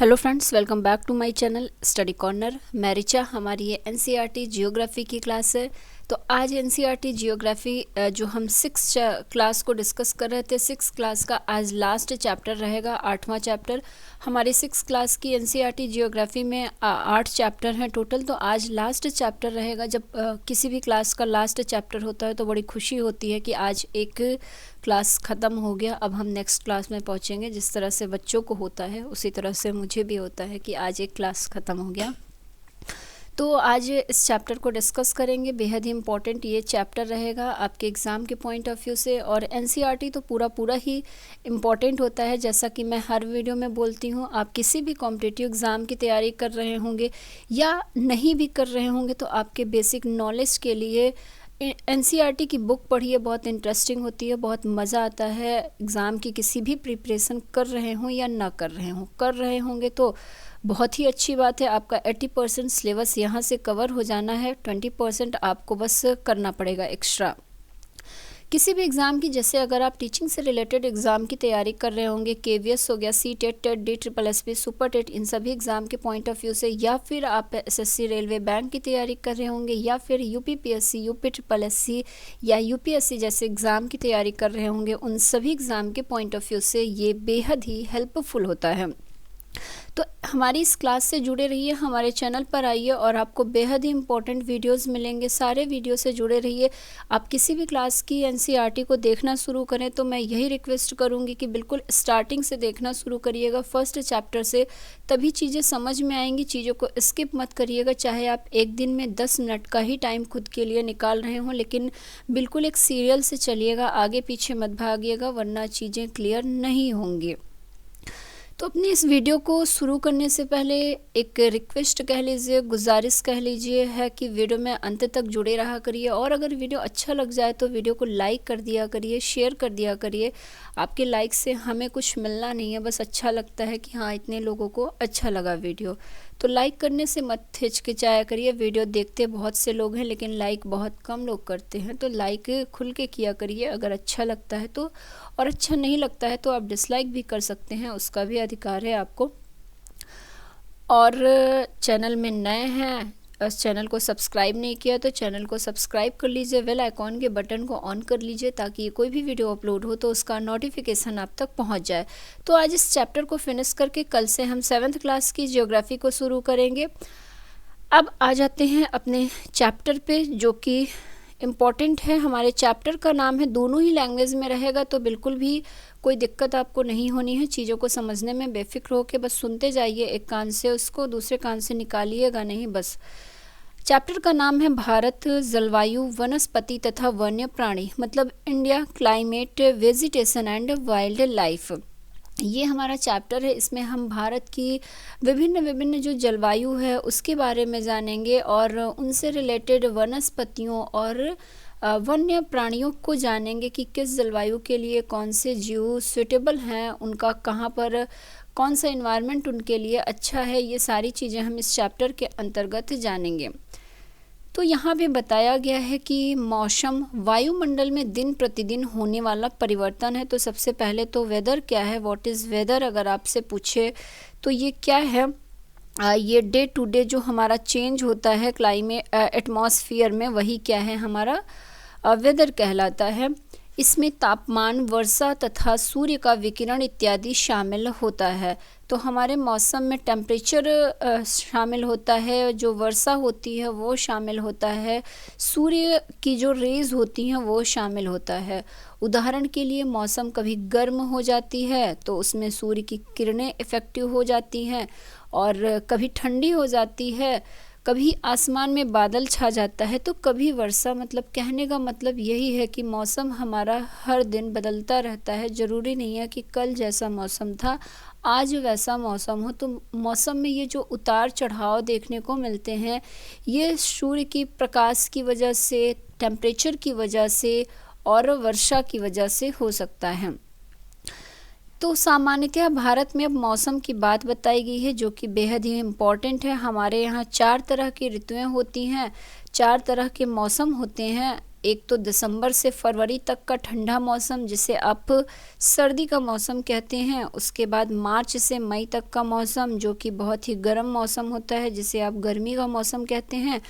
Hello friends, welcome back to my channel study corner. मैं रिचा। हमारी ये एनसीईआरटी जियोग्राफी की क्लास है। तो आज एनसीईआरटी जियोग्राफी जो हम 6 क्लास को डिस्कस कर रहे थे, 6 क्लास का आज लास्ट चैप्टर रहेगा, 8वां चैप्टर। हमारी 6 क्लास की एनसीईआरटी जियोग्राफी में 8 चैप्टर हैं टोटल। तो आज लास्ट चैप्टर रहेगा। जब किसी भी क्लास का लास्ट चैप्टर होता है तो बड़ी खुशी होती है कि आज एक क्लास ख़त्म हो गया, अब हम नेक्स्ट क्लास में पहुंचेंगे। जिस तरह से बच्चों को होता है उसी तरह से मुझे भी होता है कि आज एक क्लास ख़त्म हो गया। तो आज इस चैप्टर को डिस्कस करेंगे। बेहद ही इम्पॉर्टेंट ये चैप्टर रहेगा आपके एग्ज़ाम के पॉइंट ऑफ व्यू से। और एनसीईआरटी तो पूरा ही इम्पॉर्टेंट होता है। जैसा कि मैं हर वीडियो में बोलती हूँ, आप किसी भी कॉम्पिटिटिव एग्ज़ाम की तैयारी कर रहे होंगे या नहीं भी कर रहे होंगे तो आपके बेसिक नॉलेज के लिए एनसीईआरटी की बुक पढ़िए। बहुत इंटरेस्टिंग होती है, बहुत मज़ा आता है। एग्ज़ाम की किसी भी प्रिपरेशन कर रहे हों या ना कर रहे हों, कर रहे होंगे तो बहुत ही अच्छी बात है। आपका 80% सिलेबस यहाँ से कवर हो जाना है, 20% आपको बस करना पड़ेगा एक्स्ट्रा। किसी भी एग्ज़ाम की, जैसे अगर आप टीचिंग से रिलेटेड एग्ज़ाम की तैयारी कर रहे होंगे, केवीएस हो गया, C TET, TET, DSSS, super TET, इन सभी एग्ज़ाम के पॉइंट ऑफ व्यू से, या फिर आप एसएससी रेलवे बैंक की तैयारी कर रहे होंगे, या फिर यूपीपीएससी, यूपीSSC या यूपीएससी जैसे एग्ज़ाम की तैयारी कर रहे होंगे, उन सभी एग्ज़ाम के पॉइंट ऑफ व्यू से ये बेहद ही हेल्पफुल होता है। तो हमारी इस क्लास से जुड़े रहिए, हमारे चैनल पर आइए और आपको बेहद ही इंपॉर्टेंट वीडियोस मिलेंगे। सारे वीडियो से जुड़े रहिए। आप किसी भी क्लास की एनसीईआरटी को देखना शुरू करें तो मैं यही रिक्वेस्ट करूंगी कि बिल्कुल स्टार्टिंग से देखना शुरू करिएगा, फर्स्ट चैप्टर से। तभी चीज़ें समझ में आएंगी। चीज़ों को स्किप मत करिएगा। चाहे आप एक दिन में 10 मिनट का ही टाइम खुद के लिए निकाल रहे हों, लेकिन बिल्कुल एक सीरियल से चलिएगा, आगे पीछे मत भागिएगा, वरना चीज़ें क्लियर नहीं होंगी। तो अपनी इस वीडियो को शुरू करने से पहले एक रिक्वेस्ट कह लीजिए, गुजारिश कह लीजिए, है कि वीडियो में अंत तक जुड़े रहा करिए। और अगर वीडियो अच्छा लग जाए तो वीडियो को लाइक कर दिया करिए, शेयर कर दिया करिए। आपके लाइक से हमें कुछ मिलना नहीं है, बस अच्छा लगता है कि हाँ, इतने लोगों को अच्छा लगा वीडियो। तो लाइक करने से मत हिचकिचाया करिए। वीडियो देखते बहुत से लोग हैं लेकिन लाइक बहुत कम लोग करते हैं। तो लाइक खुल के किया करिए अगर अच्छा लगता है तो, और अच्छा नहीं लगता है तो आप डिसलाइक भी कर सकते हैं, उसका भी अधिकार है आपको। और चैनल में नए हैं, इस चैनल को सब्सक्राइब नहीं किया तो चैनल को सब्सक्राइब कर लीजिए, बेल आइकॉन के बटन को ऑन कर लीजिए ताकि कोई भी वीडियो अपलोड हो तो उसका नोटिफिकेशन आप तक पहुंच जाए। तो आज इस चैप्टर को फिनिश करके कल से हम 7th क्लास की जियोग्राफी को शुरू करेंगे। अब आ जाते हैं अपने चैप्टर पे, जो कि इम्पॉर्टेंट है। हमारे चैप्टर का नाम है, दोनों ही लैंग्वेज में रहेगा तो बिल्कुल भी कोई दिक्कत आपको नहीं होनी है। चीज़ों को समझने में बेफिक्र होकर बस सुनते जाइए, एक कान से उसको दूसरे कान से निकालिएगा नहीं बस। चैप्टर का नाम है भारत, जलवायु, वनस्पति तथा वन्य प्राणी, मतलब India, climate, vegetation and wild life. ये हमारा चैप्टर है। इसमें हम भारत की विभिन्न जो जलवायु है उसके बारे में जानेंगे और उनसे रिलेटेड वनस्पतियों और वन्य प्राणियों को जानेंगे कि किस जलवायु के लिए कौन से जीव सुटेबल हैं, उनका कहाँ पर कौन सा इन्वायरमेंट उनके लिए अच्छा है। ये सारी चीज़ें हम इस चैप्टर के अंतर्गत जानेंगे। तो यहाँ पे बताया गया है कि मौसम, वायुमंडल में दिन प्रतिदिन होने वाला परिवर्तन है। तो सबसे पहले तो वेदर क्या है, व्हाट इज़ वेदर, अगर आपसे पूछे तो ये क्या है। ये डे टू डे जो हमारा चेंज होता है क्लाइमेट, एटमॉस्फेयर में, वही क्या है, हमारा वेदर कहलाता है। इसमें तापमान, वर्षा तथा सूर्य का विकिरण इत्यादि शामिल होता है। तो हमारे मौसम में टेम्परेचर शामिल होता है, जो वर्षा होती है वो शामिल होता है, सूर्य की जो रेज होती हैं वो शामिल होता है। उदाहरण के लिए मौसम कभी गर्म हो जाती है तो उसमें सूर्य की किरणें इफ़ेक्टिव हो जाती हैं, और कभी ठंडी हो जाती है, कभी आसमान में बादल छा जाता है, तो कभी वर्षा। मतलब कहने का मतलब यही है कि मौसम हमारा हर दिन बदलता रहता है। ज़रूरी नहीं है कि कल जैसा मौसम था आज वैसा मौसम हो। तो मौसम में ये जो उतार चढ़ाव देखने को मिलते हैं, ये सूर्य की प्रकाश की वजह से, टेम्परेचर की वजह से और वर्षा की वजह से हो सकता है। तो सामान्यतः भारत में अब मौसम की बात बताई गई है, जो कि बेहद ही इम्पॉर्टेंट है। हमारे यहाँ 4 तरह की ऋतुएं होती हैं, 4 तरह के मौसम होते हैं। एक तो दिसंबर से फरवरी तक का ठंडा मौसम जिसे आप सर्दी का मौसम कहते हैं, उसके बाद मार्च से मई तक का मौसम जो कि बहुत ही गर्म मौसम होता है जिसे आप गर्मी का मौसम कहते हैं।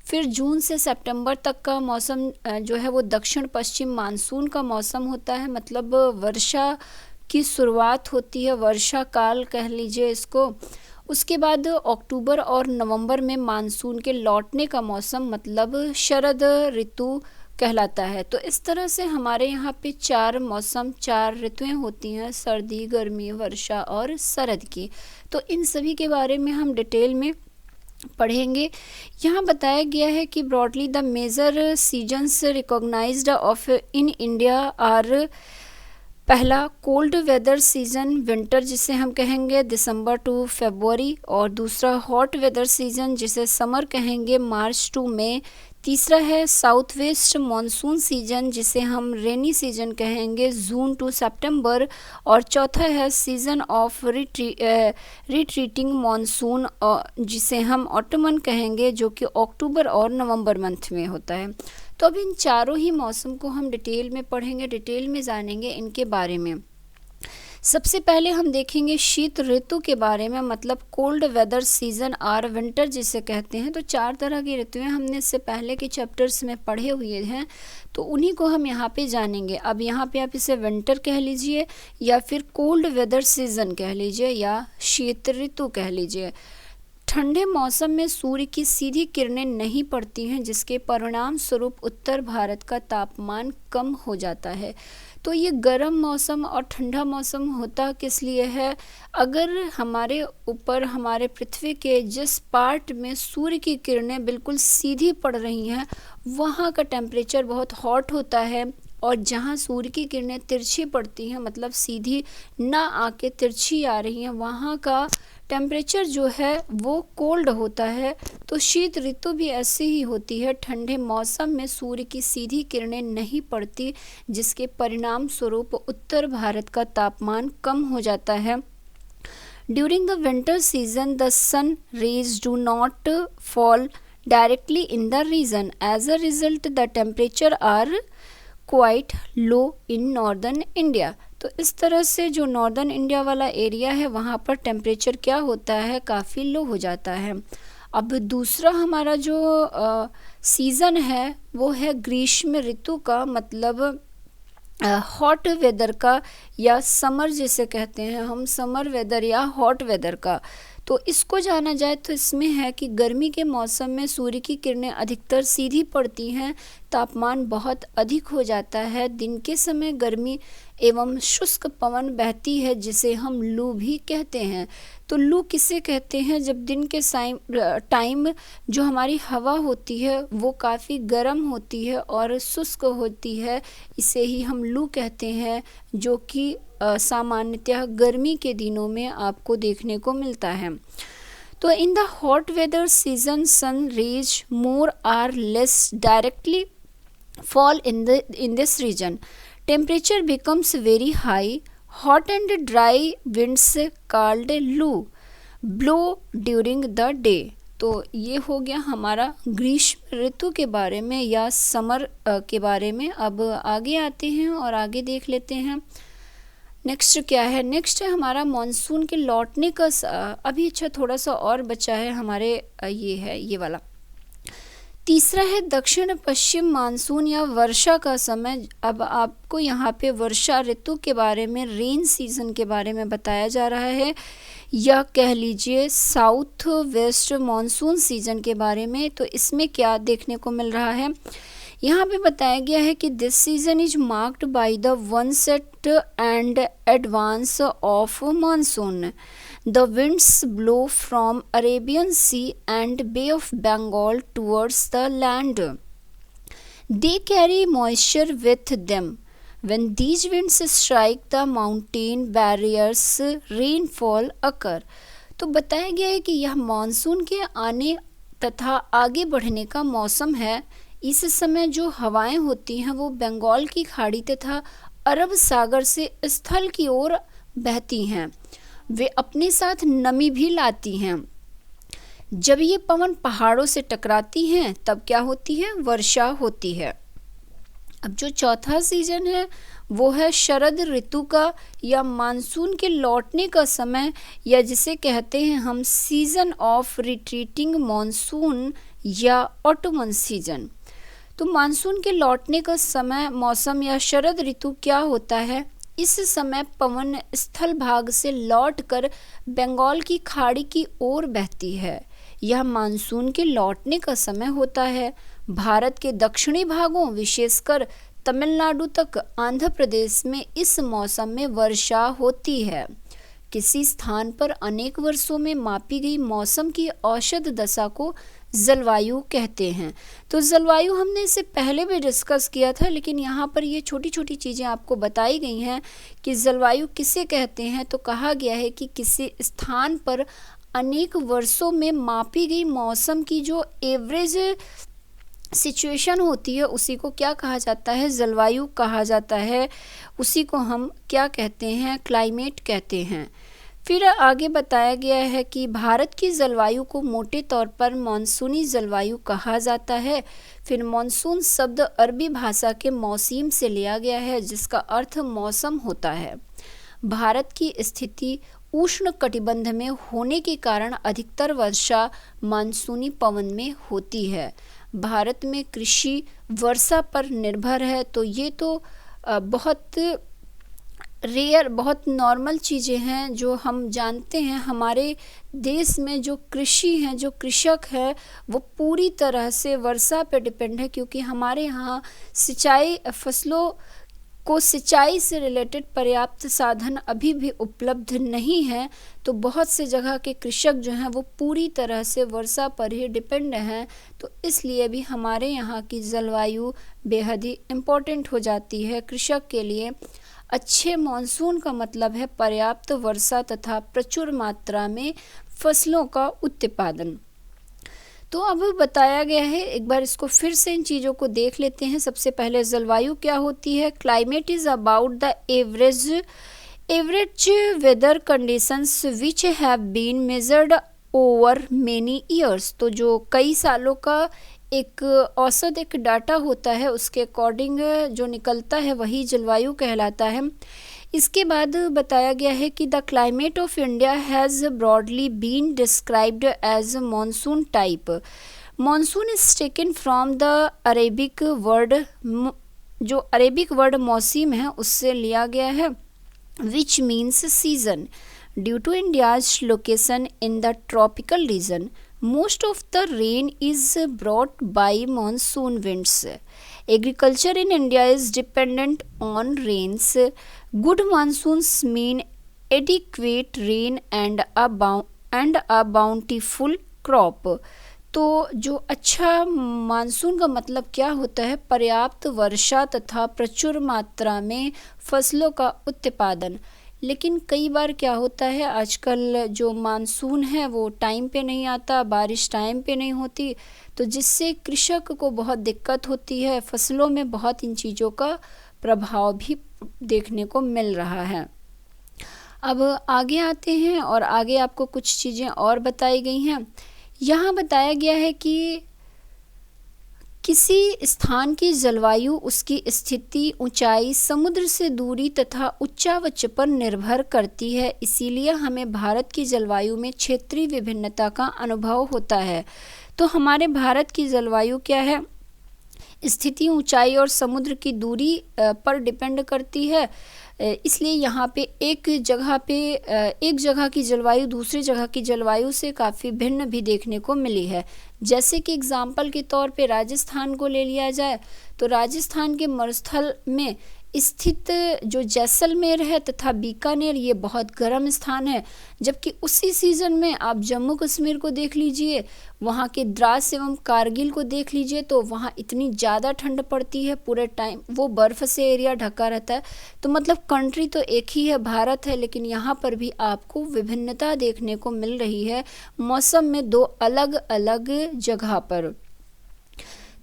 फिर जून से सितंबर तक का मौसम जो है वो दक्षिण पश्चिम मानसून का मौसम होता है, मतलब वर्षा की शुरुआत होती है, वर्षा काल कह लीजिए इसको। उसके बाद अक्टूबर और नवंबर में मानसून के लौटने का मौसम मतलब शरद ऋतु कहलाता है। तो इस तरह से हमारे यहाँ पे 4 मौसम, 4 ऋतुएं होती हैं, सर्दी, गर्मी, वर्षा और शरद की। तो इन सभी के बारे में हम डिटेल में पढ़ेंगे। यहाँ बताया गया है कि broadly the major seasons recognised of in India are, पहला कोल्ड वेदर सीजन विंटर जिसे हम कहेंगे दिसंबर टू फरवरी, और दूसरा हॉट वेदर सीजन जिसे समर कहेंगे मार्च टू मई। तीसरा है साउथ वेस्ट मॉनसून सीजन जिसे हम रेनी सीजन कहेंगे जून टू सितंबर, और चौथा है सीजन ऑफ रिट्रीटिंग मॉनसून जिसे हम ऑटमन कहेंगे जो कि अक्टूबर और नवंबर मंथ में होता है। तो अब इन चारों ही मौसम को हम डिटेल में पढ़ेंगे, डिटेल में जानेंगे इनके बारे में। सबसे पहले हम देखेंगे शीत ऋतु के बारे में, मतलब cold weather season or winter जिसे कहते हैं। तो 4 तरह की ऋतुएं हमने इससे पहले के चैप्टर्स में पढ़े हुए हैं, तो उन्हीं को हम यहाँ पे जानेंगे। अब यहाँ पे आप इसे विंटर कह लीजिए या फिर कोल्ड वेदर सीजन कह लीजिए या शीत ऋतु कह लीजिए। ठंडे मौसम में सूर्य की सीधी किरणें नहीं पड़ती हैं जिसके परिणाम स्वरूप उत्तर भारत का तापमान कम हो जाता है। तो ये गर्म मौसम और ठंडा मौसम होता किस लिए है? अगर हमारे ऊपर, हमारे पृथ्वी के जिस पार्ट में सूर्य की किरणें बिल्कुल सीधी पड़ रही हैं वहाँ का टेम्परेचर बहुत हॉट होता है, और जहाँ सूर्य की किरणें तिरछी पड़ती हैं मतलब सीधी ना आके तिरछी आ रही हैं वहाँ का टेम्परेचर जो है वो कोल्ड होता है। तो शीत ऋतु भी ऐसी ही होती है, ठंडे मौसम में सूर्य की सीधी किरणें नहीं पड़ती जिसके परिणाम स्वरूप उत्तर भारत का तापमान कम हो जाता है। During the winter season the sun rays do not fall directly in the region, as a result the temperature are quite low in northern India. तो इस तरह से जो नॉर्दर्न इंडिया वाला एरिया है वहाँ पर टेम्परेचर क्या होता है, काफ़ी लो हो जाता है। अब दूसरा हमारा जो सीज़न है वो है ग्रीष्म ऋतु का, मतलब हॉट वेदर का या समर जिसे कहते हैं हम, समर वेदर या हॉट वेदर का। तो इसको जाना जाए तो इसमें है कि गर्मी के मौसम में सूर्य की किरणें अधिकतर सीधी पड़ती हैं, तापमान बहुत अधिक हो जाता है, दिन के समय गर्मी एवं शुष्क पवन बहती है जिसे हम लू भी कहते हैं। तो लू किसे कहते हैं? जब दिन के टाइम जो हमारी हवा होती है वो काफ़ी गर्म होती है और शुष्क होती है, इसे ही हम लू कहते हैं, जो कि सामान्यतः गर्मी के दिनों में आपको देखने को मिलता है। तो in the hot weather season sun rays more or less directly fall in this region. Temperature becomes very high. Hot and dry winds called loo blow during the day. तो ये हो गया हमारा ग्रीष्म ऋतु के बारे में या समर के बारे में। अब आगे आते हैं और आगे देख लेते हैं नेक्स्ट क्या है। नेक्स्ट है हमारा मॉनसून के लौटने का अभी अच्छा थोड़ा सा और बचा है हमारे, ये है ये वाला। तीसरा है दक्षिण पश्चिम मानसून या वर्षा का समय। अब आपको यहाँ पे वर्षा ऋतु के बारे में, रेन सीजन के बारे में बताया जा रहा है, या कह लीजिए साउथ वेस्ट मानसून सीजन के बारे में। तो इसमें क्या देखने को मिल रहा है, यहाँ पे बताया गया है कि this season is marked by the onset and advance of monsoon. The winds blow from Arabian Sea and Bay of Bengal towards the land. They carry moisture with them. When these winds strike the mountain barriers, rainfall occur. तो बताया गया है कि यह monsoon के आने तथा आगे बढ़ने का मौसम है। इस समय जो हवाएं होती हैं वो बंगाल की खाड़ी तथा अरब सागर से स्थल की ओर बहती हैं। वे अपने साथ नमी भी लाती हैं। जब ये पवन पहाड़ों से टकराती हैं तब क्या होती है, वर्षा होती है। अब जो चौथा सीजन है वो है शरद ऋतु का या मानसून के लौटने का समय, या जिसे कहते हैं हम सीजन ऑफ रिट्रीटिंग मानसून या ऑटोमन सीजन। तो मानसून के लौटने का समय, मौसम या शरद ऋतु क्या होता है? इस समय पवन स्थल भाग से लौटकर बंगाल की खाड़ी की ओर बहती है। यह मानसून के लौटने का समय होता है। भारत के दक्षिणी भागों विशेषकर तमिलनाडु तक आंध्र प्रदेश में इस मौसम में वर्षा होती है। किसी स्थान पर अनेक वर्षों में मापी गई मौसम की औसत दशा को जलवायु कहते हैं। तो जलवायु हमने इससे पहले भी डिस्कस किया था, लेकिन यहाँ पर ये छोटी छोटी चीज़ें आपको बताई गई हैं कि जलवायु किसे कहते हैं। तो कहा गया है कि किसी स्थान पर अनेक वर्षों में मापी गई मौसम की जो एवरेज सिचुएशन होती है उसी को क्या कहा जाता है? जलवायु कहा जाता है। उसी को हम क्या कहते हैं? क्लाइमेट कहते हैं। फिर आगे बताया गया है कि भारत की जलवायु को मोटे तौर पर मानसूनी जलवायु कहा जाता है। फिर मानसून शब्द अरबी भाषा के मौसम से लिया गया है, जिसका अर्थ मौसम होता है। भारत की स्थिति उष्ण कटिबंध में होने के कारण अधिकतर वर्षा मानसूनी पवन में होती है। भारत में कृषि वर्षा पर निर्भर है। तो ये तो बहुत रेयर, बहुत नॉर्मल चीज़ें हैं जो हम जानते हैं। हमारे देश में जो कृषि हैं, जो कृषक है, वो पूरी तरह से वर्षा पे डिपेंड है, क्योंकि हमारे यहाँ सिंचाई, फसलों को सिंचाई से रिलेटेड पर्याप्त साधन अभी भी उपलब्ध नहीं है। तो बहुत से जगह के कृषक जो हैं वो पूरी तरह से वर्षा पर ही डिपेंड हैं। तो इसलिए भी हमारे यहाँ की जलवायु बेहद ही इम्पोर्टेंट हो जाती है कृषक के लिए। अच्छे मानसून का मतलब है पर्याप्त वर्षा तथा प्रचुर मात्रा में फसलों का उत्पादन। तो अब बताया गया है, एक बार इसको फिर से इन चीज़ों को देख लेते हैं। सबसे पहले जलवायु क्या होती है? Climate is about the average weather conditions which have been measured over many years. तो जो कई सालों का एक औसत एक डाटा होता है, उसके अकॉर्डिंग जो निकलता है वही जलवायु कहलाता है। इसके बाद बताया गया है कि the climate of India has broadly been described as monsoon type. Monsoon is taken from the Arabic word, जो अरेबिक वर्ड मौसम है उससे लिया गया है, which means season. Due to India's location in the tropical region, most of the rain is brought by monsoon winds. Agriculture in India is dependent on rains. Good monsoons mean adequate rain and a bountiful crop. तो जो अच्छा monsoon का मतलब क्या होता है? पर्याप्त वर्षा तथा प्रचुर मात्रा में फसलों का उत्पादन। लेकिन कई बार क्या होता है, आजकल जो मानसून है वो टाइम पे नहीं आता, बारिश टाइम पे नहीं होती, तो जिससे कृषक को बहुत दिक्कत होती है। फसलों में बहुत इन चीज़ों का प्रभाव भी देखने को मिल रहा है। अब आगे आते हैं और आगे आपको कुछ चीज़ें और बताई गई हैं। यहाँ बताया गया है कि किसी स्थान की जलवायु उसकी स्थिति, ऊंचाई, समुद्र से दूरी तथा उच्चावच पर निर्भर करती है। इसीलिए हमें भारत की जलवायु में क्षेत्रीय विभिन्नता का अनुभव होता है। तो हमारे भारत की जलवायु क्या है? स्थिति, ऊंचाई और समुद्र की दूरी पर डिपेंड करती है। इसलिए यहाँ पे एक जगह की जलवायु दूसरी जगह की जलवायु से काफ़ी भिन्न भी देखने को मिली है। जैसे कि एग्जाम्पल के तौर पे राजस्थान को ले लिया जाए, तो राजस्थान के मरुस्थल में स्थित जो जैसलमेर है तथा बीकानेर, ये बहुत गर्म स्थान है। जबकि उसी सीज़न में आप जम्मू कश्मीर को देख लीजिए, वहाँ के द्रास एवं कारगिल को देख लीजिए, तो वहाँ इतनी ज़्यादा ठंड पड़ती है, पूरे टाइम वो बर्फ़ से एरिया ढका रहता है। तो मतलब कंट्री तो एक ही है, भारत है, लेकिन यहाँ पर भी आपको विभिन्नता देखने को मिल रही है मौसम में, दो अलग अलग जगह पर।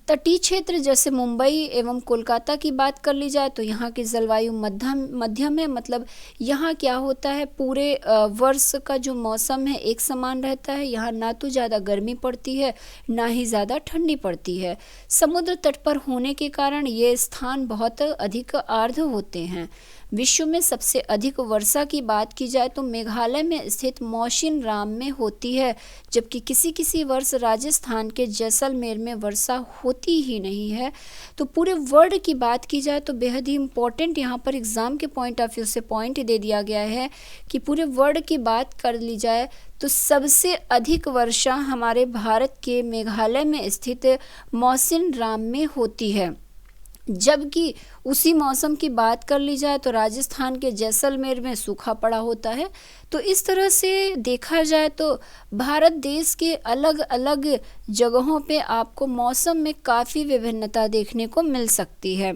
तटीय क्षेत्र जैसे मुंबई एवं कोलकाता की बात कर ली जाए तो यहाँ की जलवायु मध्यम है, मतलब यहाँ क्या होता है, पूरे वर्ष का जो मौसम है एक समान रहता है। यहाँ ना तो ज़्यादा गर्मी पड़ती है ना ही ज़्यादा ठंडी पड़ती है। समुद्र तट पर होने के कारण ये स्थान बहुत अधिक आर्द्र होते हैं। विश्व में सबसे अधिक वर्षा की बात की जाए तो मेघालय में स्थित मौसिनराम में होती है, जबकि किसी किसी वर्ष राजस्थान के जैसलमेर में वर्षा होती ही नहीं है। तो पूरे वर्ल्ड की बात की जाए तो बेहद ही इम्पोर्टेंट यहाँ पर एग्ज़ाम के पॉइंट ऑफ व्यू से पॉइंट दे दिया गया है कि पूरे वर्ल्ड की बात कर ली जाए तो सबसे अधिक वर्षा हमारे भारत के मेघालय में स्थित मौसिनराम में होती है। जबकि उसी मौसम की बात कर ली जाए तो राजस्थान के जैसलमेर में सूखा पड़ा होता है। तो इस तरह से देखा जाए तो भारत देश के अलग अलग जगहों पे आपको मौसम में काफ़ी विभिन्नता देखने को मिल सकती है।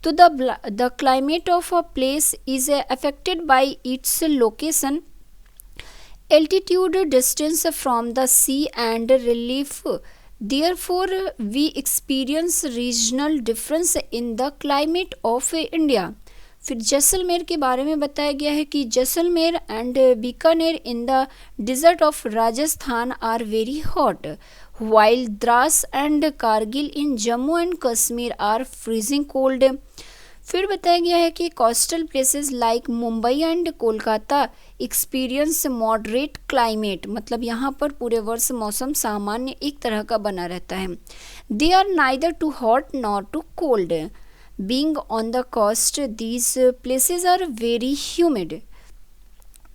तो the climate of a place is affected by its location, altitude, distance from the sea and relief. Therefore, we experience regional difference in the climate of India। फिर जैसलमेर के बारे में बताया गया है कि Jaisalmer and Bikaner in the desert of Rajasthan are very hot, while Dras and Kargil in Jammu and Kashmir are freezing cold. फिर बताया गया है कि coastal places like Mumbai and Kolkata experience moderate climate, मतलब यहाँ पर पूरे वर्ष मौसम सामान्य एक तरह का बना रहता है। They are neither too hot nor too cold, being on the coast these places are very humid.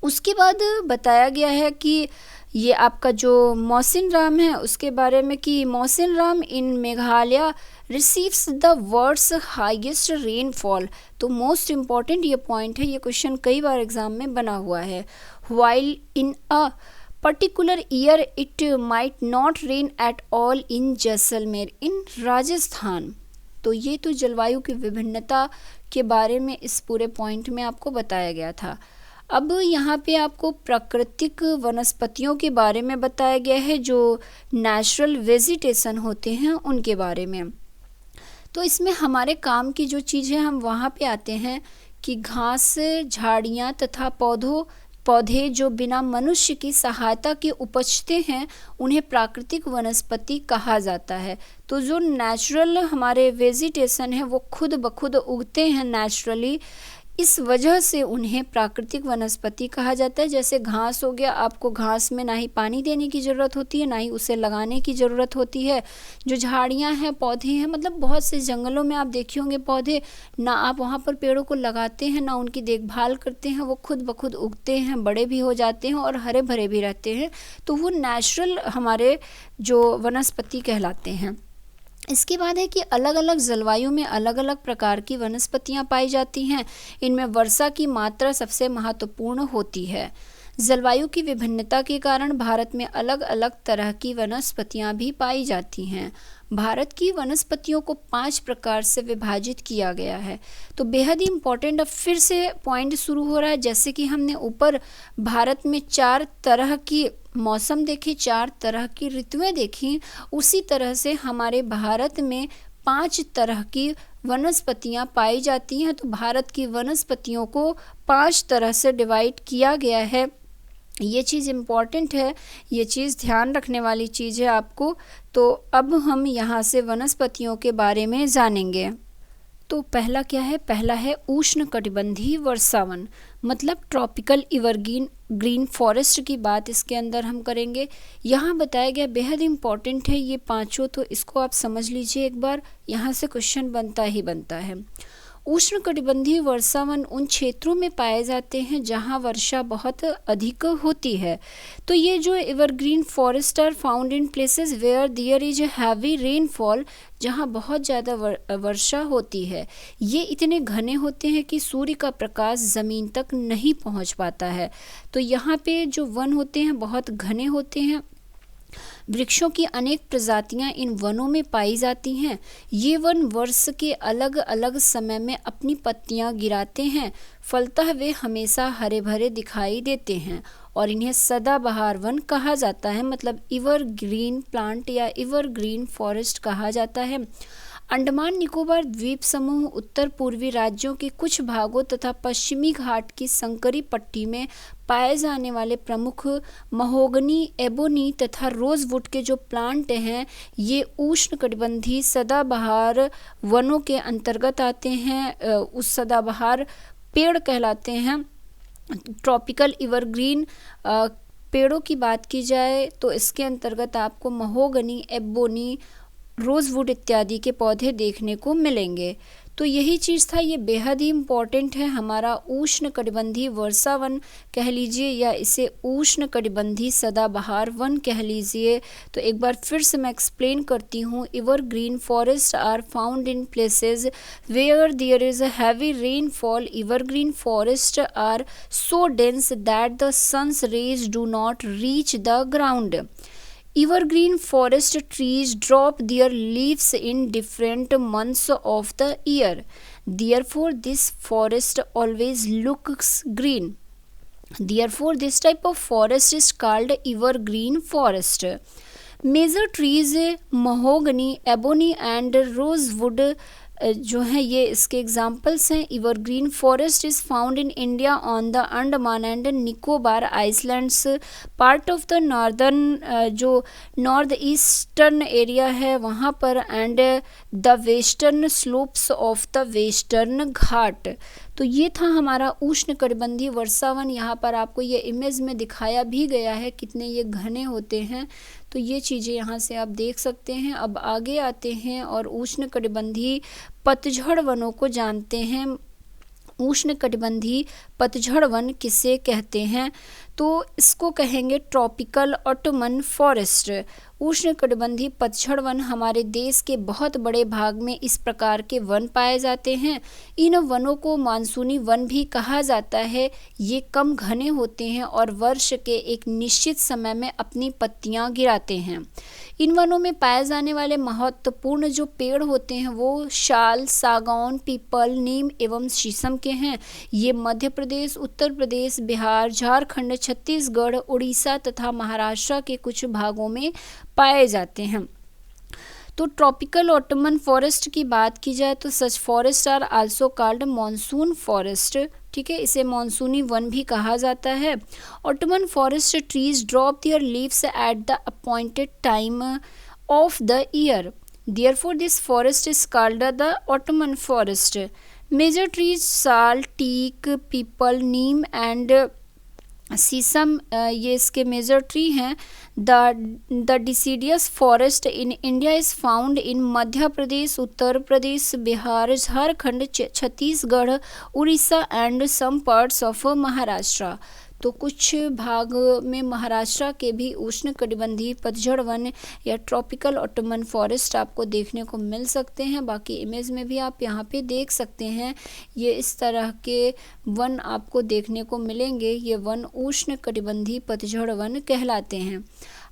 उसके बाद बताया गया है कि ये आपका जो मौसिनराम है उसके बारे में कि Mawsynram in Meghalaya receives the world's highest rainfall. तो मोस्ट इम्पॉर्टेंट ये पॉइंट है, ये क्वेश्चन कई बार एग्जाम में बना हुआ है। While in a particular year it might not rain at all in Jaisalmer in Rajasthan. तो ये तो जलवायु की विभिन्नता के बारे में इस पूरे पॉइंट में आपको बताया गया था। अब यहाँ पे आपको प्राकृतिक वनस्पतियों के बारे में बताया गया है, जो नेचुरल वेजिटेशन होते हैं उनके बारे में। तो इसमें हमारे काम की जो चीज़ है हम वहाँ पे आते हैं कि घास, झाड़ियाँ तथा पौधे जो बिना मनुष्य की सहायता के उपजते हैं उन्हें प्राकृतिक वनस्पति कहा जाता है। तो जो नेचुरल हमारे वेजिटेशन है वो खुद ब खुद उगते हैं नेचुरली, इस वजह से उन्हें प्राकृतिक वनस्पति कहा जाता है। जैसे घास हो गया, आपको घास में ना ही पानी देने की ज़रूरत होती है ना ही उसे लगाने की ज़रूरत होती है। जो झाड़ियां हैं, पौधे हैं, मतलब बहुत से जंगलों में आप देखे होंगे पौधे, ना आप वहाँ पर पेड़ों को लगाते हैं ना उनकी देखभाल करते हैं, वो खुद ब खुद उगते हैं, बड़े भी हो जाते हैं और हरे भरे भी रहते हैं। तो वो नेचुरल हमारे जो वनस्पति कहलाते हैं। इसके बाद है कि अलग अलग जलवायु में अलग अलग प्रकार की वनस्पतियां पाई जाती हैं। इनमें वर्षा की मात्रा सबसे महत्वपूर्ण होती है। जलवायु की विभिन्नता के कारण भारत में अलग अलग तरह की वनस्पतियां भी पाई जाती हैं। भारत की वनस्पतियों को 5 प्रकार से विभाजित किया गया है। तो बेहद ही इम्पोर्टेंट, अब फिर से पॉइंट शुरू हो रहा है। जैसे कि हमने ऊपर भारत में 4 तरह की मौसम देखे, 4 तरह की ऋतुएं देखी, उसी तरह से हमारे भारत में 5 तरह की वनस्पतियां पाई जाती हैं। तो भारत की वनस्पतियों को 5 तरह से डिवाइड किया गया है। ये चीज़ इम्पॉर्टेंट है, ये चीज़ ध्यान रखने वाली चीज़ है आपको। तो अब हम यहाँ से वनस्पतियों के बारे में जानेंगे। तो पहला क्या है? पहला है उष्णकटिबंधीय वर्षावन, मतलब ट्रॉपिकल एवरग्रीन फॉरेस्ट की बात इसके अंदर हम करेंगे। यहाँ बताया गया बेहद इम्पॉर्टेंट है ये पांचों, तो इसको आप समझ लीजिए एक बार, यहाँ से क्वेश्चन बनता ही बनता है। उष्णकटिबंधीय वर्षावन उन क्षेत्रों में पाए जाते हैं जहां वर्षा बहुत अधिक होती है। तो ये जो evergreen forest are found in places where there is heavy rainfall, जहां बहुत ज़्यादा वर्षा होती है। ये इतने घने होते हैं कि सूर्य का प्रकाश ज़मीन तक नहीं पहुंच पाता है। तो यहाँ पे जो वन होते हैं बहुत घने होते हैं। वृक्षों की अनेक प्रजातियां इन वनों में पाई जाती हैं। ये वन वर्ष के अलग अलग समय में अपनी पत्तियां गिराते हैं, फलतः वे हमेशा हरे भरे दिखाई देते हैं और इन्हें सदाबहार वन कहा जाता है, मतलब एवरग्रीन प्लांट या एवरग्रीन फॉरेस्ट कहा जाता है। अंडमान निकोबार द्वीप समूह उत्तर पूर्वी राज्यों के कुछ भागों तथा पश्चिमी घाट की संकरी पट्टी में पाए जाने वाले प्रमुख महोगनी, एबोनी तथा रोजवुड के जो प्लांट हैं ये उष्णकटिबंधीय सदाबहार वनों के अंतर्गत आते हैं। उस सदाबहार पेड़ कहलाते हैं। ट्रॉपिकल एवरग्रीन पेड़ों की बात की जाए तो इसके अंतर्गत आपको महोगनी, एबोनी, रोजवुड इत्यादि के पौधे देखने को मिलेंगे। तो यही चीज़ था, ये बेहद ही इम्पॉर्टेंट है। हमारा उष्णकटिबंधीय वर्षा वन कह लीजिए या इसे उष्णकटिबंधीय सदाबहार वन कह लीजिए। तो एक बार फिर से मैं एक्सप्लेन करती हूँ। Evergreen forest are found in places where there is a heavy rainfall. Evergreen forest are so dense that the sun's rays do not reach the ground. Evergreen forest trees drop their leaves in different months of the year. Therefore, this forest always looks green. Therefore, this type of forest is called evergreen forest. Major trees mahogany, ebony and rosewood जो है ये इसके examples हैं। Evergreen forest is found in India on the Andaman and Nicobar islands, part of the northern जो north eastern area है वहाँ पर, and the western slopes of the western Ghat. तो ये था हमारा उष्णकटिबंधीय वर्षावन। यहाँ पर आपको ये इमेज में दिखाया भी गया है कितने ये घने होते हैं। तो ये चीज़ें यहाँ से आप देख सकते हैं। अब आगे आते हैं और उष्णकटिबंधीय पतझड़ वनों को जानते हैं। उष्णकटिबंधीय पतझड़ वन किसे कहते हैं? तो इसको कहेंगे ट्रॉपिकल ऑटोमन फॉरेस्ट। उष्णकटिबंधीय पतझड़ वन हमारे देश के बहुत बड़े भाग में इस प्रकार के वन पाए जाते हैं। इन वनों को मानसूनी वन भी कहा जाता है। ये कम घने होते हैं और वर्ष के एक निश्चित समय में अपनी पत्तियां गिराते हैं। इन वनों में पाए जाने वाले महत्वपूर्ण जो पेड़ होते हैं वो शाल, सागौन, पीपल, नीम एवं शीशम के हैं। ये मध्य प्रदेश, उत्तर प्रदेश, बिहार, झारखंड, छत्तीसगढ़, उड़ीसा तथा महाराष्ट्र के कुछ भागों में पाए जाते हैं। तो ट्रॉपिकल ऑटोमन फॉरेस्ट की बात की जाए तो such forest are also called monsoon forest. ठीक है, इसे मॉनसूनी वन भी कहा जाता है। Autumn forest trees drop their leaves at the appointed time of the year, therefore this forest is called the autumn forest. Major trees sal, teak, peepal, neem and sheesham ये इसके मेजर ट्री हैं। The deciduous forest in India is found in Madhya Pradesh, Uttar Pradesh, Bihar, Jharkhand, Chhattisgarh, Orissa and some parts of Maharashtra. तो कुछ भाग में महाराष्ट्र के भी उष्णकटिबंधीय पतझड़ वन या ट्रॉपिकल ऑटोमन फॉरेस्ट आपको देखने को मिल सकते हैं। बाकी इमेज में भी आप यहाँ पे देख सकते हैं, ये इस तरह के वन आपको देखने को मिलेंगे। ये वन उष्णकटिबंधीय पतझड़ वन कहलाते हैं।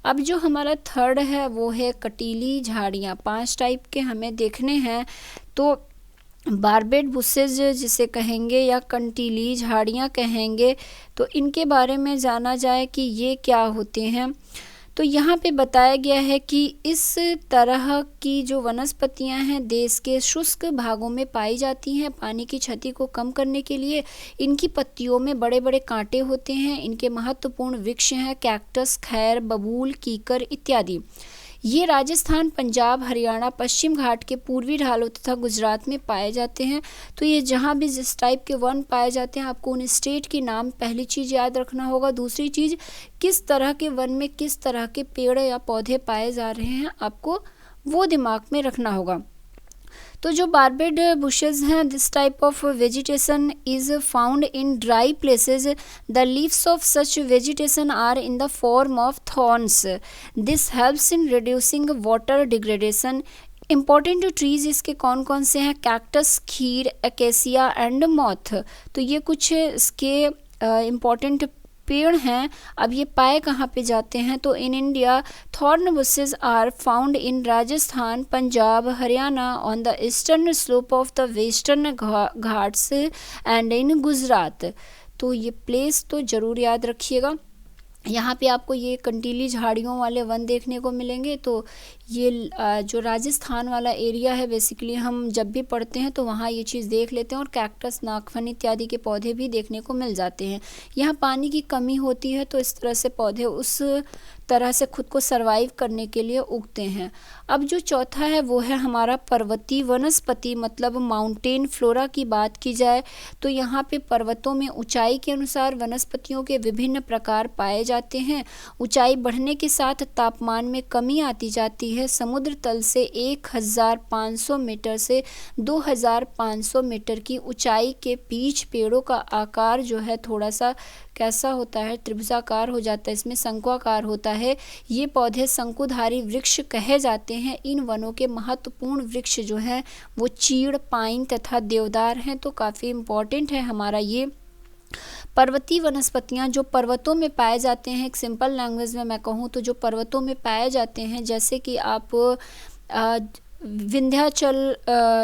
अब जो हमारा थर्ड है वो है कटीली झाड़ियाँ। 5 टाइप के हमें देखने हैं। तो बारबेड बुशेज जिसे कहेंगे या कंटीली झाड़ियाँ कहेंगे, तो इनके बारे में जाना जाए कि ये क्या होते हैं। तो यहाँ पे बताया गया है कि इस तरह की जो वनस्पतियाँ हैं देश के शुष्क भागों में पाई जाती हैं। पानी की क्षति को कम करने के लिए इनकी पत्तियों में बड़े बड़े कांटे होते हैं। इनके महत्वपूर्ण वृक्ष हैं कैक्टस, खैर, बबूल, कीकर इत्यादि। ये राजस्थान, पंजाब, हरियाणा, पश्चिम घाट के पूर्वी ढालों तथा गुजरात में पाए जाते हैं। तो ये जहाँ भी जिस टाइप के वन पाए जाते हैं आपको उन स्टेट के नाम पहली चीज़ याद रखना होगा। दूसरी चीज़, किस तरह के वन में किस तरह के पेड़ या पौधे पाए जा रहे हैं आपको वो दिमाग में रखना होगा। तो जो बारबेड बुशेज हैं, this type of vegetation is found in dry places. The leaves of such vegetation are in the form of thorns. This helps in reducing water degradation. Important trees इसके कौन कौन से हैं? कैक्टस, खीर, acacia and moth. तो ये कुछ इसके इम्पॉर्टेंट पेड़ हैं। अब ये पाए कहाँ पे जाते हैं? तो in India thorn bushes are found in Rajasthan, Punjab, Haryana, on the eastern slope of the western Ghats and in Gujarat. तो ये प्लेस तो ज़रूर याद रखिएगा। यहाँ पे आपको ये कंटीली झाड़ियों वाले वन देखने को मिलेंगे। तो ये जो राजस्थान वाला एरिया है, बेसिकली हम जब भी पढ़ते हैं तो वहाँ ये चीज़ देख लेते हैं, और कैक्टस, नागफनी इत्यादि के पौधे भी देखने को मिल जाते हैं। यहाँ पानी की कमी होती है तो इस तरह से पौधे उस तरह से खुद को सरवाइव करने के लिए उगते हैं। अब जो चौथा है वो है हमारा पर्वतीय वनस्पति, मतलब माउंटेन फ्लोरा की बात की जाए तो यहाँ पे पर्वतों में ऊंचाई के अनुसार वनस्पतियों के विभिन्न प्रकार पाए जाते हैं। ऊंचाई बढ़ने के साथ तापमान में कमी आती जाती है। समुद्र तल से 1500 मीटर से 2500 मीटर की ऊंचाई के बीच पेड़ों का आकार जो है थोड़ा सा कैसा होता है, त्रिभुजाकार हो जाता है, इसमें शंक्वाकार होता है। ये पौधे शंकुधारी वृक्ष कहे जाते हैं। इन वनों के महत्वपूर्ण वृक्ष जो हैं वो चीड़, पाइन तथा देवदार हैं। तो काफ़ी इम्पोर्टेंट है हमारा ये पर्वतीय वनस्पतियाँ जो पर्वतों में पाए जाते हैं। एक सिंपल लैंग्वेज में मैं कहूँ तो जो पर्वतों में पाए जाते हैं, जैसे कि आप विंध्याचल,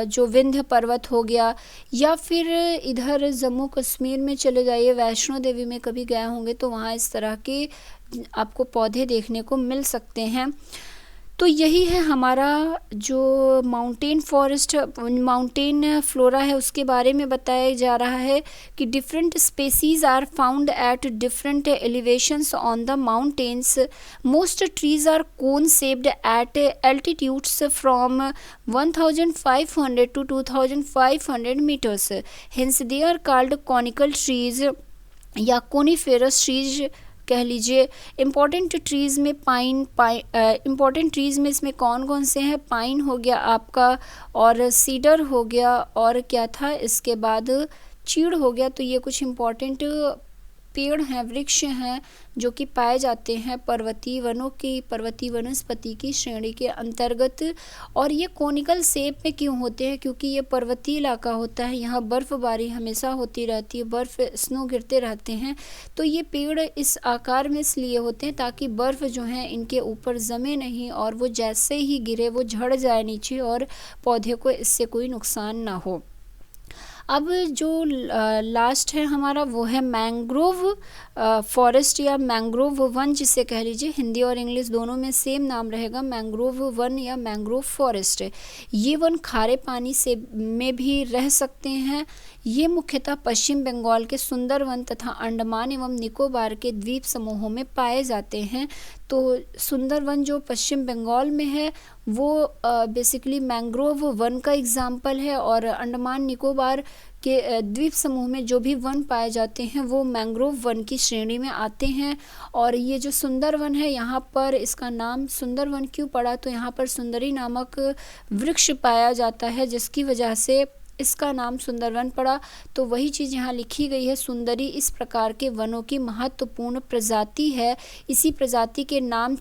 जो विंध्य पर्वत हो गया, या फिर इधर जम्मू कश्मीर में चले जाइए, वैष्णो देवी में कभी गए होंगे तो वहाँ इस तरह के आपको पौधे देखने को मिल सकते हैं। तो यही है हमारा जो माउंटेन फॉरेस्ट, माउंटेन फ्लोरा है, उसके बारे में बताया जा रहा है कि different species are found at different elevations on the mountains. Most trees are cone shaped at altitudes from 1500 to 2500 meters. Hence they are called conical trees या कोनिफेरस ट्रीज कह लीजिए। इम्पॉर्टेंट ट्रीज़ में इम्पॉर्टेंट ट्रीज़ में इसमें कौन कौन से हैं? पाइन हो गया आपका, और सीडर हो गया, और क्या था इसके बाद चीड़ हो गया। तो ये कुछ इम्पॉर्टेंट पेड़ हैं, वृक्ष हैं जो कि पाए जाते हैं पर्वतीय वनों की, पर्वतीय वनस्पति की श्रेणी के अंतर्गत। और ये कोनिकल शेप में क्यों होते हैं? क्योंकि ये पर्वतीय इलाका होता है, यहाँ बर्फ़बारी हमेशा होती रहती है, बर्फ़ स्नो गिरते रहते हैं। तो ये पेड़ इस आकार में इसलिए होते हैं ताकि बर्फ़ जो है इनके ऊपर जमे नहीं, और वो जैसे ही गिरे वो झड़ जाए नीचे और पौधे को इससे कोई नुकसान ना हो। अब जो लास्ट है हमारा वो है मैंग्रोव फॉरेस्ट या मैंग्रोव वन, जिसे कह लीजिए। हिंदी और इंग्लिश दोनों में सेम नाम रहेगा, मैंग्रोव वन या मैंग्रोव फॉरेस्ट। ये वन खारे पानी से में भी रह सकते हैं। ये मुख्यतः पश्चिम बंगाल के सुंदरवन तथा अंडमान एवं निकोबार के द्वीप समूहों में पाए जाते हैं। तो सुंदरवन जो पश्चिम बंगाल में है वो बेसिकली मैंग्रोव वन का एग्जाम्पल है, और अंडमान निकोबार के द्वीप समूह में जो भी वन पाए जाते हैं वो मैंग्रोव वन की श्रेणी में आते हैं। और ये जो सुंदरवन है, यहाँ पर इसका नाम सुंदरवन क्यों पड़ा? तो यहाँ पर सुंदरी नामक वृक्ष पाया जाता है जिसकी वजह से इसका नाम सुंदरवन पड़ा। तो वही चीज़ यहाँ लिखी गई है, सुंदरी इस प्रकार के वनों की महत्वपूर्ण प्रजाति है। इसी प्रजाति के नाम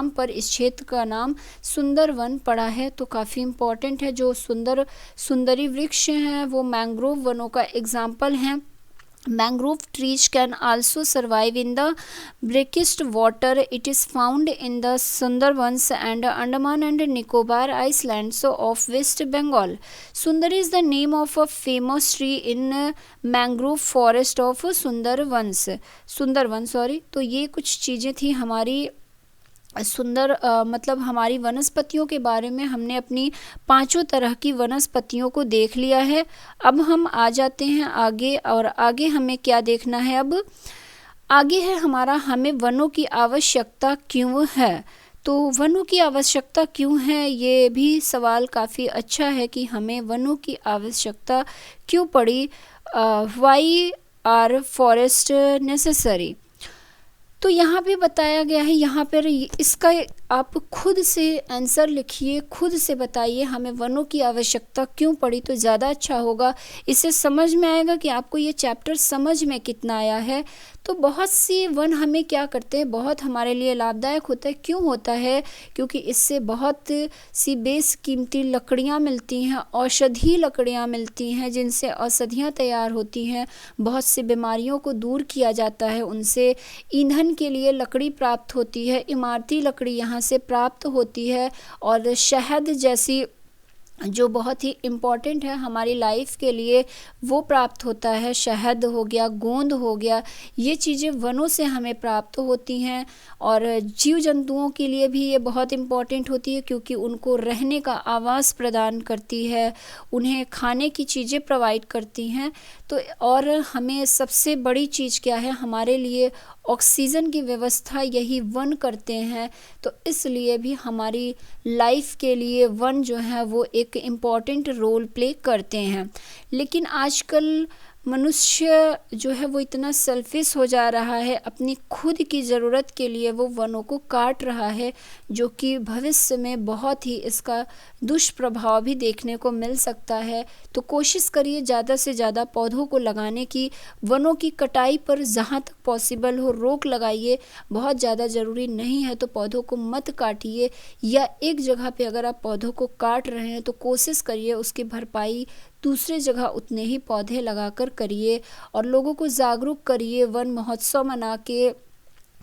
पर इस क्षेत्र का नाम सुंदरवन पड़ा है। तो काफ़ी इम्पोर्टेंट है। जो सुंदरी वृक्ष हैं वो मैंग्रोव वनों का एग्जाम्पल हैं। Mangrove trees can also survive in the brackish water. It is found in the Sundarbans and Andaman and Nicobar Islands of West Bengal. Sundari is the name of a famous tree in mangrove forest of Sundarban, तो ये कुछ चीज़ें थी हमारी मतलब हमारी वनस्पतियों के बारे में। हमने अपनी 5 तरह की वनस्पतियों को देख लिया है। अब हम आ जाते हैं आगे, और आगे हमें क्या देखना है? अब आगे है हमारा, हमें वनों की आवश्यकता क्यों है। तो वनों की आवश्यकता क्यों है, ये भी सवाल काफ़ी अच्छा है कि हमें वनों की आवश्यकता क्यों पड़ी। Why are forest necessary? तो यहाँ पे बताया गया है, यहाँ पर इसका आप खुद से आंसर लिखिए, खुद से बताइए हमें वनों की आवश्यकता क्यों पड़ी, तो ज़्यादा अच्छा होगा। इससे समझ में आएगा कि आपको ये चैप्टर समझ में कितना आया है। तो बहुत सी वन हमें क्या करते हैं, बहुत हमारे लिए लाभदायक होता है। क्यों होता है? क्योंकि इससे बहुत सी बेशकीमती लकड़ियाँ मिलती हैं, औषधीय लकड़ियाँ मिलती हैं जिनसे औषधियाँ तैयार होती हैं। बहुत सी बीमारियों को दूर किया जाता है उनसे। ईंधन के लिए लकड़ी प्राप्त होती है, इमारती लकड़ी यहाँ से प्राप्त होती है, और शहद जैसी जो बहुत ही इम्पॉर्टेंट है हमारी लाइफ के लिए, वो प्राप्त होता है। शहद हो गया, गोंद हो गया, ये चीज़ें वनों से हमें प्राप्त होती हैं। और जीव जंतुओं के लिए भी ये बहुत इम्पॉर्टेंट होती है, क्योंकि उनको रहने का आवास प्रदान करती है, उन्हें खाने की चीज़ें प्रोवाइड करती हैं। तो और हमें सबसे बड़ी चीज़ क्या है, हमारे लिए ऑक्सीजन की व्यवस्था यही वन करते हैं। तो इसलिए भी हमारी लाइफ के लिए वन जो है वो एक इम्पॉर्टेंट रोल प्ले करते हैं। लेकिन आजकल मनुष्य जो है वो इतना सेल्फिश हो जा रहा है, अपनी खुद की ज़रूरत के लिए वो वनों को काट रहा है, जो कि भविष्य में बहुत ही इसका दुष्प्रभाव भी देखने को मिल सकता है। तो कोशिश करिए ज़्यादा से ज़्यादा पौधों को लगाने की, वनों की कटाई पर जहाँ तक पॉसिबल हो रोक लगाइए। बहुत ज़्यादा ज़रूरी नहीं है तो पौधों को मत काटिए, या एक जगह पे अगर आप पौधों को काट रहे हैं तो कोशिश करिए उसकी भरपाई दूसरे जगह उतने ही पौधे लगाकर करिए। और लोगों को जागरूक करिए, वन महोत्सव मना के,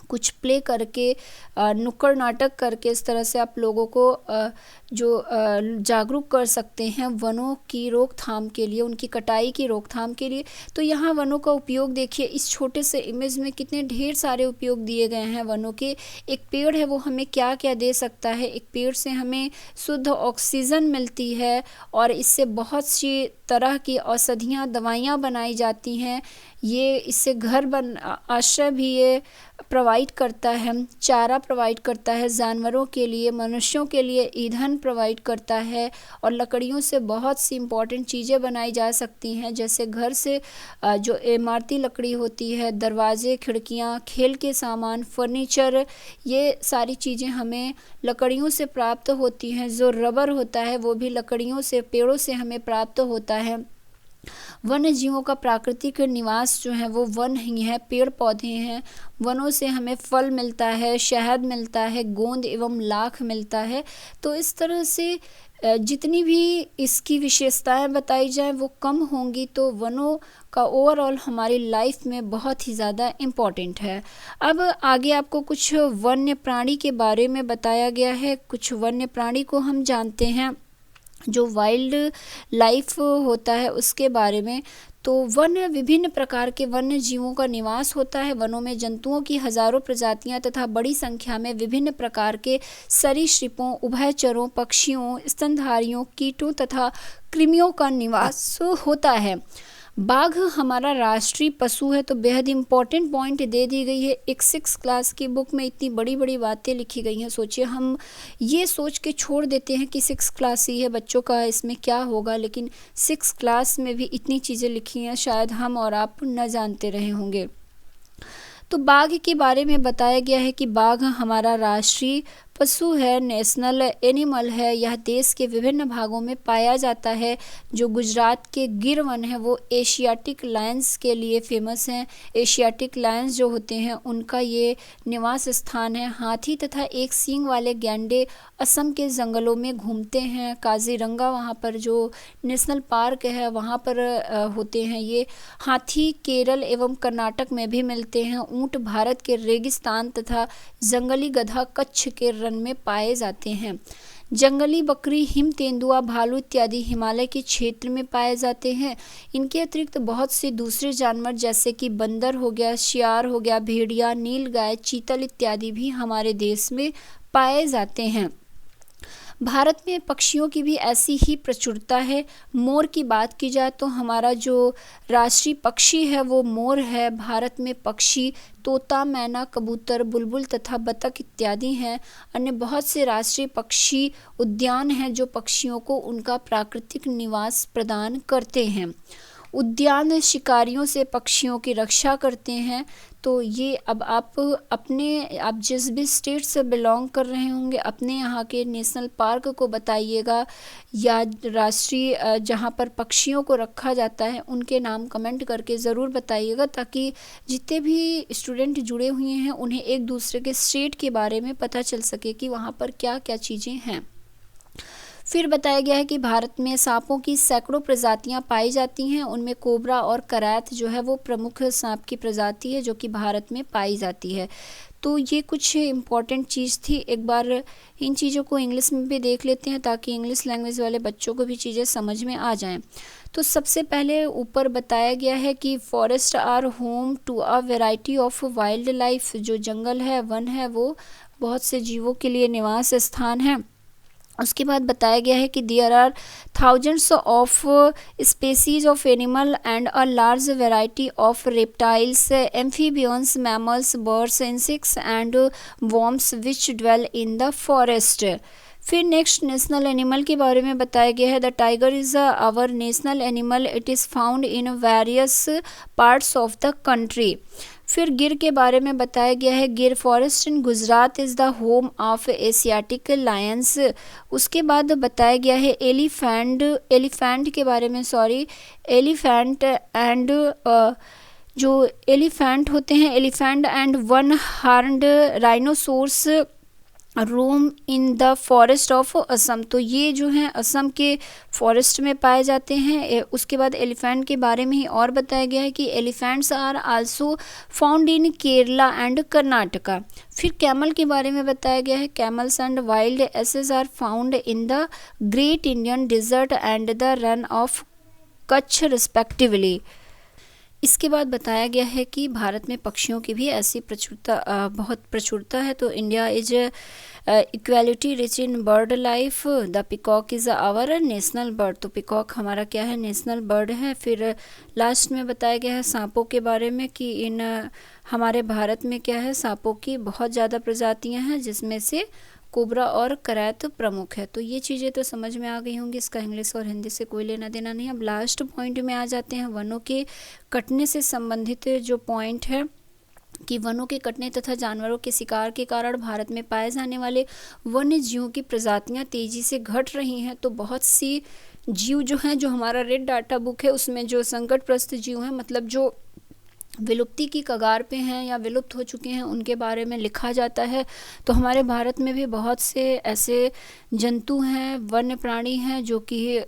कुछ प्ले करके, नुक्कड़ नाटक करके, इस तरह से आप लोगों को जागरूक कर सकते हैं वनों की रोकथाम के लिए, उनकी कटाई की रोकथाम के लिए। तो यहाँ वनों का उपयोग देखिए, इस छोटे से इमेज में कितने ढेर सारे उपयोग दिए गए हैं वनों के। एक पेड़ है वो हमें क्या क्या दे सकता है, एक पेड़ से हमें शुद्ध ऑक्सीजन मिलती है, और इससे बहुत सी तरह की औषधियाँ, दवाइयाँ बनाई जाती हैं। ये इससे आश्रय भी ये प्रोवाइड करता है, चारा प्रोवाइड करता है जानवरों के लिए, मनुष्यों के लिए ईंधन प्रोवाइड करता है। और लकड़ियों से बहुत सी इम्पॉर्टेंट चीज़ें बनाई जा सकती हैं, जैसे घर से जो इमारती लकड़ी होती है, दरवाजे, खिड़कियाँ, खेल के सामान, फर्नीचर, ये सारी चीज़ें हमें लकड़ियों से प्राप्त होती हैं। जो रबर होता है वो भी लकड़ियों से, पेड़ों से हमें प्राप्त होता है। वन्य जीवों का प्राकृतिक निवास जो है वो वन ही है, पेड़ पौधे हैं। वनों से हमें फल मिलता है, शहद मिलता है, गोंद एवं लाख मिलता है। तो इस तरह से जितनी भी इसकी विशेषताएं बताई जाएं वो कम होंगी। तो वनों का ओवरऑल हमारी लाइफ में बहुत ही ज़्यादा इम्पॉर्टेंट है। अब आगे आपको कुछ वन्य प्राणी के बारे में बताया गया है। कुछ वन्य प्राणी को हम जानते हैं, जो वाइल्ड लाइफ होता है उसके बारे में। तो वन विभिन्न प्रकार के वन्य जीवों का निवास होता है। वनों में जंतुओं की हजारों प्रजातियां तथा बड़ी संख्या में विभिन्न प्रकार के सरीसृपों, उभयचरों, पक्षियों, स्तनधारियों, कीटों तथा कृमियों का निवास होता है। बाघ हमारा राष्ट्रीय पशु है, तो बेहद इम्पोर्टेंट पॉइंट दे दी गई है। एक 6 क्लास की बुक में इतनी बड़ी बड़ी बातें लिखी गई हैं। सोचिए, हम ये सोच के छोड़ देते हैं कि 6 क्लास ही है, बच्चों का इसमें क्या होगा, लेकिन 6 क्लास में भी इतनी चीज़ें लिखी हैं, शायद हम और आप न जानते रहे होंगे। तो बाघ के बारे में बताया गया है कि बाघ हमारा राष्ट्रीय पशु है, नेशनल एनिमल है। यह देश के विभिन्न भागों में पाया जाता है। जो गुजरात के गिर वन है वो एशियाटिक लायंस के लिए फेमस हैं। एशियाटिक लायंस जो होते हैं उनका ये निवास स्थान है। हाथी तथा एक सींग वाले गैंडे असम के जंगलों में घूमते हैं। काजीरंगा वहाँ पर जो नेशनल पार्क है वहाँ पर होते हैं ये। हाथी केरल एवं कर्नाटक में भी मिलते हैं। ऊँट भारत के रेगिस्तान तथा जंगली गधा कच्छ के रण में पाए जाते हैं। जंगली बकरी, हिम तेंदुआ, भालू इत्यादि हिमालय के क्षेत्र में पाए जाते हैं। इनके अतिरिक्त बहुत से दूसरे जानवर जैसे कि बंदर हो गया, शियार हो गया, भेड़िया, नीलगाय, चीतल इत्यादि भी हमारे देश में पाए जाते हैं। भारत में पक्षियों की भी ऐसी ही प्रचुरता है। मोर की बात की जाए तो हमारा जो राष्ट्रीय पक्षी है वो मोर है। भारत में पक्षी तोता, मैना, कबूतर, बुलबुल तथा बतख इत्यादि हैं। अन्य बहुत से राष्ट्रीय पक्षी उद्यान हैं जो पक्षियों को उनका प्राकृतिक निवास प्रदान करते हैं। उद्यान शिकारियों से पक्षियों की रक्षा करते हैं। तो ये अब आप जिस भी स्टेट से बिलोंग कर रहे होंगे अपने यहाँ के नेशनल पार्क को बताइएगा, या राष्ट्रीय जहाँ पर पक्षियों को रखा जाता है उनके नाम कमेंट करके ज़रूर बताइएगा, ताकि जितने भी स्टूडेंट जुड़े हुए हैं उन्हें एक दूसरे के स्टेट के बारे में पता चल सके कि वहाँ पर क्या क्या चीज़ें हैं। फिर बताया गया है कि भारत में सांपों की सैकड़ों प्रजातियां पाई जाती हैं। उनमें कोबरा और करैत जो है वो प्रमुख सांप की प्रजाति है जो कि भारत में पाई जाती है। तो ये कुछ इम्पॉर्टेंट चीज़ थी। एक बार इन चीज़ों को इंग्लिश में भी देख लेते हैं ताकि इंग्लिश लैंग्वेज वाले बच्चों को भी चीज़ें समझ में आ जाएं। तो सबसे पहले ऊपर बताया गया है कि forest are home to a variety of wild life. जो जंगल है, वन है, वो बहुत से जीवों के लिए निवास स्थान है। उसके बाद बताया गया है कि there are thousands of species of animal and a large variety of reptiles, amphibians, mammals, birds, insects and worms which dwell in the forest. फिर नेक्स्ट नेशनल एनिमल के बारे में बताया गया है। The tiger is our national animal, it is found in various parts of the country. फिर गिर के बारे में बताया गया है। Gir forest in Gujarat is the home of Asiatic Lions. उसके बाद बताया गया है एलिफेंट के बारे में, एलिफेंट एंड जो एलिफेंट होते हैं, elephant and one horned rhinoceros roam in the forest of Assam. तो ये जो हैं असम के फॉरेस्ट में पाए जाते हैं। उसके बाद एलिफेंट के बारे में ही और बताया गया है कि elephants are also found in Kerala and Karnataka. फिर कैमल के बारे में बताया गया है। Camels and wild asses are found in the great Indian desert and the Rann of Kutch respectively. इसके बाद बताया गया है कि भारत में पक्षियों की भी ऐसी बहुत प्रचुरता है। तो India is equality rich in bird life, the peacock is our national bird. तो पिकॉक हमारा क्या है, नेशनल बर्ड है। फिर लास्ट में बताया गया है सांपों के बारे में कि हमारे भारत में क्या है, सांपों की बहुत ज़्यादा प्रजातियां हैं जिसमें से कोबरा और करैत प्रमुख है। तो ये चीज़ें तो समझ में आ गई होंगी, इसका इंग्लिश और हिंदी से कोई लेना देना नहीं। अब लास्ट पॉइंट में आ जाते हैं, वनों के कटने से संबंधित जो पॉइंट है कि वनों के कटने तथा जानवरों के शिकार के कारण भारत में पाए जाने वाले वन्य जीवों की प्रजातियां तेजी से घट रही हैं। तो बहुत सी जीव जो हैं, जो हमारा रेड डाटा बुक है उसमें जो संकटग्रस्त जीव हैं, मतलब जो विलुप्ति की कगार पे हैं या विलुप्त हो चुके हैं, उनके बारे में लिखा जाता है। तो हमारे भारत में भी बहुत से ऐसे जंतु हैं, वन्य प्राणी हैं जो कि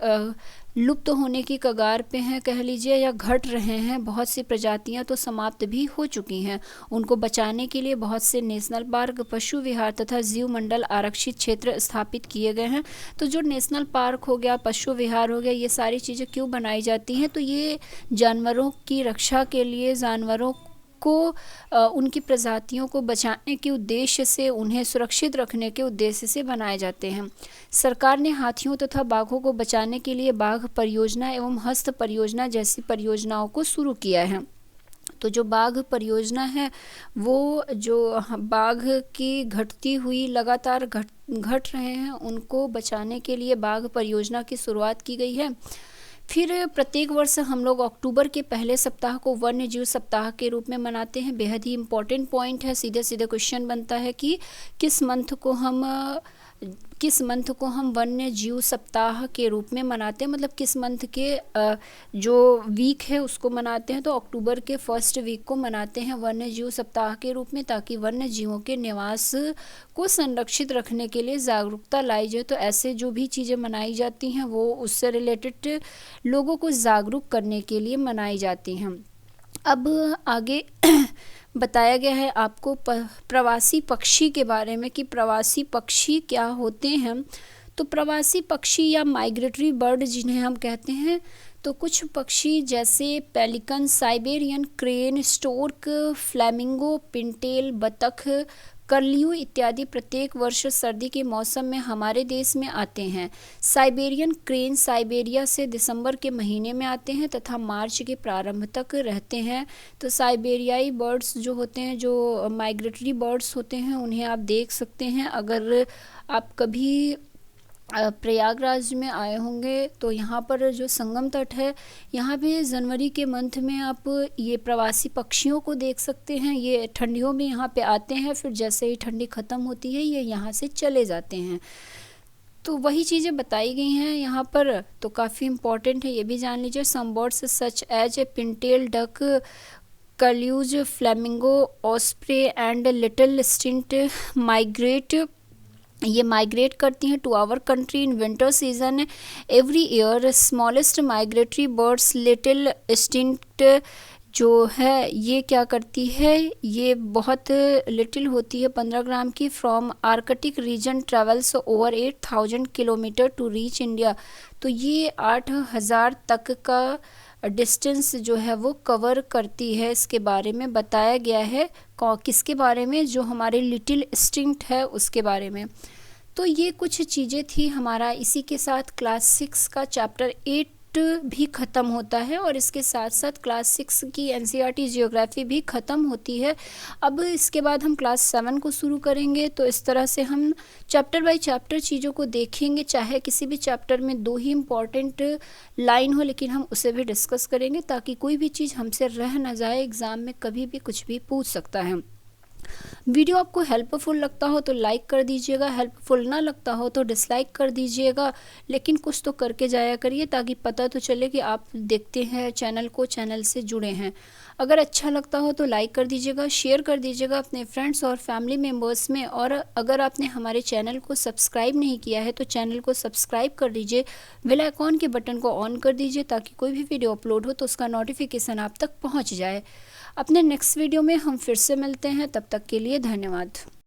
लुप्त होने की कगार पे हैं कह लीजिए, या घट रहे हैं। बहुत सी प्रजातियां तो समाप्त भी हो चुकी हैं। उनको बचाने के लिए बहुत से नेशनल पार्क, पशु विहार तथा जीव मंडल आरक्षित क्षेत्र स्थापित किए गए हैं। तो जो नेशनल पार्क हो गया, पशु विहार हो गया, ये सारी चीज़ें क्यों बनाई जाती हैं, तो ये जानवरों की रक्षा के लिए, जानवरों को उनकी प्रजातियों को बचाने के उद्देश्य से, उन्हें सुरक्षित रखने के उद्देश्य से बनाए जाते हैं। सरकार ने हाथियों तथा बाघों को बचाने के लिए बाघ परियोजना एवं हस्त परियोजना जैसी परियोजनाओं को शुरू किया है। तो जो बाघ परियोजना है, वो जो बाघ की घटती हुई लगातार घट रहे हैं, उनको बचाने के लिए बाघ परियोजना की शुरुआत की गई है। फिर प्रत्येक वर्ष हम लोग अक्टूबर के पहले सप्ताह को वन्य जीव सप्ताह के रूप में मनाते हैं। बेहद ही इम्पोर्टेंट पॉइंट है। सीधे सीधे क्वेश्चन बनता है कि किस मंथ को हम वन्य जीव सप्ताह के रूप में मनाते हैं, मतलब किस मंथ के जो वीक है उसको मनाते हैं। तो अक्टूबर के फर्स्ट वीक को मनाते हैं वन्य जीव सप्ताह के रूप में, ताकि वन्य जीवों के निवास को संरक्षित रखने के लिए जागरूकता लाई जाए। तो ऐसे जो भी चीज़ें मनाई जाती हैं वो उससे रिलेटेड लोगों को जागरूक करने के लिए मनाई जाती हैं। अब आगे बताया गया है आपको प्रवासी पक्षी के बारे में कि प्रवासी पक्षी क्या होते हैं। तो प्रवासी पक्षी या माइग्रेटरी बर्ड जिन्हें हम कहते हैं, तो कुछ पक्षी जैसे pelican, Siberian crane, Stork, flamingo, Pintail, बतख, कर्लियू इत्यादि प्रत्येक वर्ष सर्दी के मौसम में हमारे देश में आते हैं। साइबेरियन क्रेन साइबेरिया से दिसंबर के महीने में आते हैं तथा मार्च के प्रारंभ तक रहते हैं। तो साइबेरियाई बर्ड्स जो होते हैं, जो माइग्रेटरी बर्ड्स होते हैं, उन्हें आप देख सकते हैं। अगर आप कभी प्रयागराज में आए होंगे तो यहाँ पर जो संगम तट है, यहाँ पे जनवरी के मंथ में आप ये प्रवासी पक्षियों को देख सकते हैं। ये ठंडियों में यहाँ पे आते हैं, फिर जैसे ही ठंडी ख़त्म होती है ये यहाँ से चले जाते हैं। तो वही चीज़ें बताई गई हैं यहाँ पर, तो काफ़ी इम्पॉर्टेंट है, ये भी जान लीजिए। Some birds such as a pintail duck, curlews, flamingo, osprey and little stint migrate, ये माइग्रेट करती हैं to our country in winter season every year. Smallest migratory birds little stint जो है ये क्या करती है, ये बहुत लिटिल होती है, 15 ग्राम की। From Arctic region travels over 8000 kilometre to reach India. तो ये 8000 तक का डिस्टेंस जो है वो कवर करती है। इसके बारे में बताया गया है। किसके बारे में? जो हमारे लिटिल स्टिंक्ट है उसके बारे में। तो ये कुछ चीज़ें थी हमारा। इसी के साथ क्लास 6 का चैप्टर 8 भी ख़त्म होता है और इसके साथ साथ क्लास 6 की एनसीईआरटी जियोग्राफी भी ख़त्म होती है। अब इसके बाद हम क्लास 7 को शुरू करेंगे। तो इस तरह से हम चैप्टर बाय चैप्टर चीज़ों को देखेंगे। चाहे किसी भी चैप्टर में 2 ही इम्पॉर्टेंट लाइन हो, लेकिन हम उसे भी डिस्कस करेंगे ताकि कोई भी चीज़ हमसे रह ना जाए। एग्ज़ाम में कभी भी कुछ भी पूछ सकता है। वीडियो आपको हेल्पफुल लगता हो तो लाइक कर दीजिएगा, हेल्पफुल ना लगता हो तो डिसलाइक कर दीजिएगा, लेकिन कुछ तो करके जाया करिए ताकि पता तो चले कि आप देखते हैं चैनल को, चैनल से जुड़े हैं। अगर अच्छा लगता हो तो लाइक कर दीजिएगा, शेयर कर दीजिएगा अपने फ्रेंड्स और फैमिली मेम्बर्स में। और अगर आपने हमारे चैनल को सब्सक्राइब नहीं किया है तो चैनल को सब्सक्राइब कर दीजिए, बेल आइकॉन के बटन को ऑन कर दीजिए ताकि कोई भी वीडियो अपलोड हो तो उसका नोटिफिकेशन आप तक पहुँच जाए। अपने नेक्स्ट वीडियो में हम फिर से मिलते हैं, तब तक के लिए धन्यवाद।